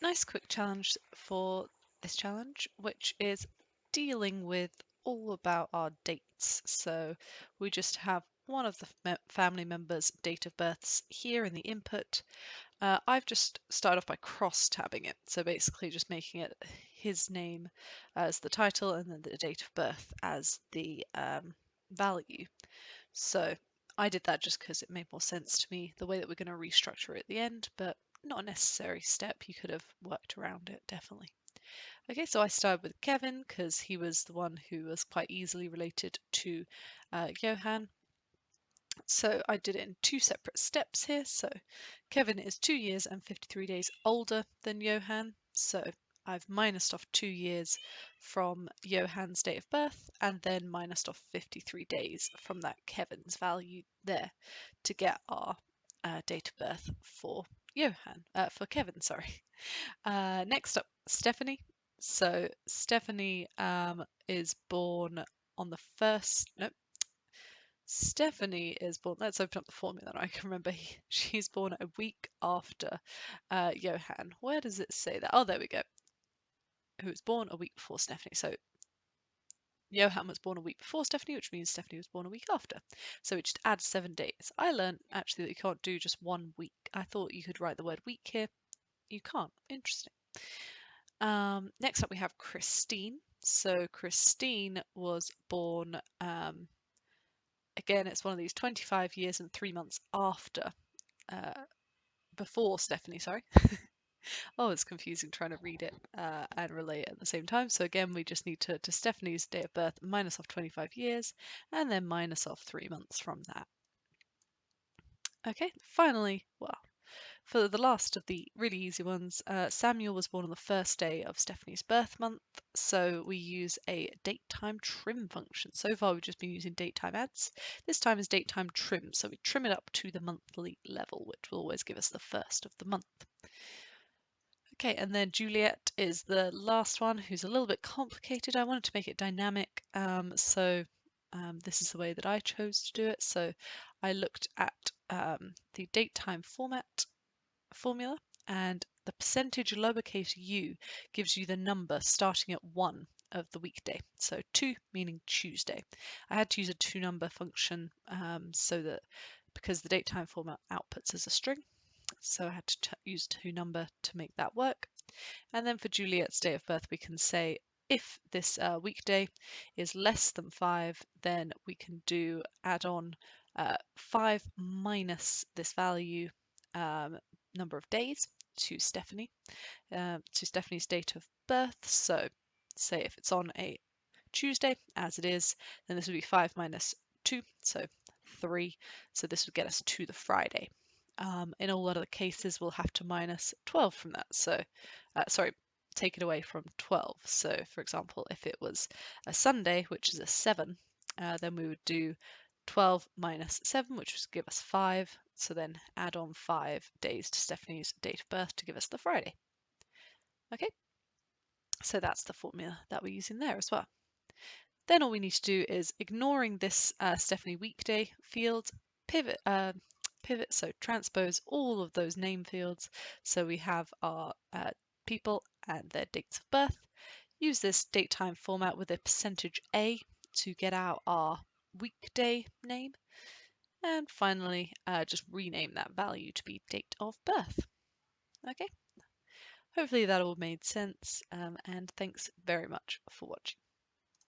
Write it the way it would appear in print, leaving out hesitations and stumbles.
nice quick challenge for this challenge, which is dealing with all about our dates. So we just have one of the family members' date of births here in the input. I've just started off by cross-tabbing it, so basically just making it his name as the title and then the date of birth as the value. So I did that just because it made more sense to me, the way that we're going to restructure it at the end, but not a necessary step. You could have worked around it, definitely. Okay, so I started with Kevin because he was the one who was quite easily related to Johan. So I did it in two separate steps here. So Kevin is 2 years and 53 days older than Johan. So I've minused off 2 years from Johan's date of birth and then minused off 53 days from that Kevin's value there to get our date of birth for for Kevin, sorry. Next up, Stephanie. So Stephanie is born on the first, nope, Stephanie is born. Let's open up the formula. I can remember she's born a week after Johan. Where does it say that? Oh, there we go. Who was born a week before Stephanie. So Johan was born a week before Stephanie, which means Stephanie was born a week after. So it just adds 7 days. I learned actually that you can't do just 1 week. I thought you could write the word week here. You can't. Interesting. Next up we have Christine. So Christine was born again, it's one of these 25 years and 3 months after, before Stephanie, sorry. Oh, it's confusing trying to read it and relate at the same time. So again, we just need to Stephanie's date of birth, minus off 25 years, and then minus off 3 months from that. Okay, finally, well, for the last of the really easy ones, Samuel was born on the first day of Stephanie's birth month, so we use a date-time trim function. So far we've just been using date-time adds. This time is date-time trim, so we trim it up to the monthly level, which will always give us the first of the month. Okay, and then Juliet is the last one, who's a little bit complicated. I wanted to make it dynamic, so this is the way that I chose to do it. So I looked at the date-time formula, and the percentage lowercase u gives you the number starting at 1 of the weekday. So 2 meaning Tuesday. I had to use a 2-number function so that because the date time format outputs as a string, so I had to use 2-number to make that work. And then for Juliet's date of birth, we can say if this weekday is less than 5, then we can do add on 5 minus this value number of days to Stephanie, to Stephanie's date of birth. So say if it's on a Tuesday, as it is, then this would be 5 minus 2, so 3. So this would get us to the Friday. In all other cases, we'll have to minus 12 from that. So, sorry, take it away from 12. So, for example, if it was a Sunday, which is a 7, then we would do 12 minus 7, which would give us 5. So then add on 5 days to Stephanie's date of birth to give us the Friday. Okay, so that's the formula that we're using there as well. Then all we need to do is, ignoring this Stephanie weekday field, pivot, so transpose all of those name fields. So we have our people and their dates of birth. Use this date time format with a percentage %a to get out our weekday name. And finally, just rename that value to be date of birth. Okay, hopefully that all made sense, and thanks very much for watching.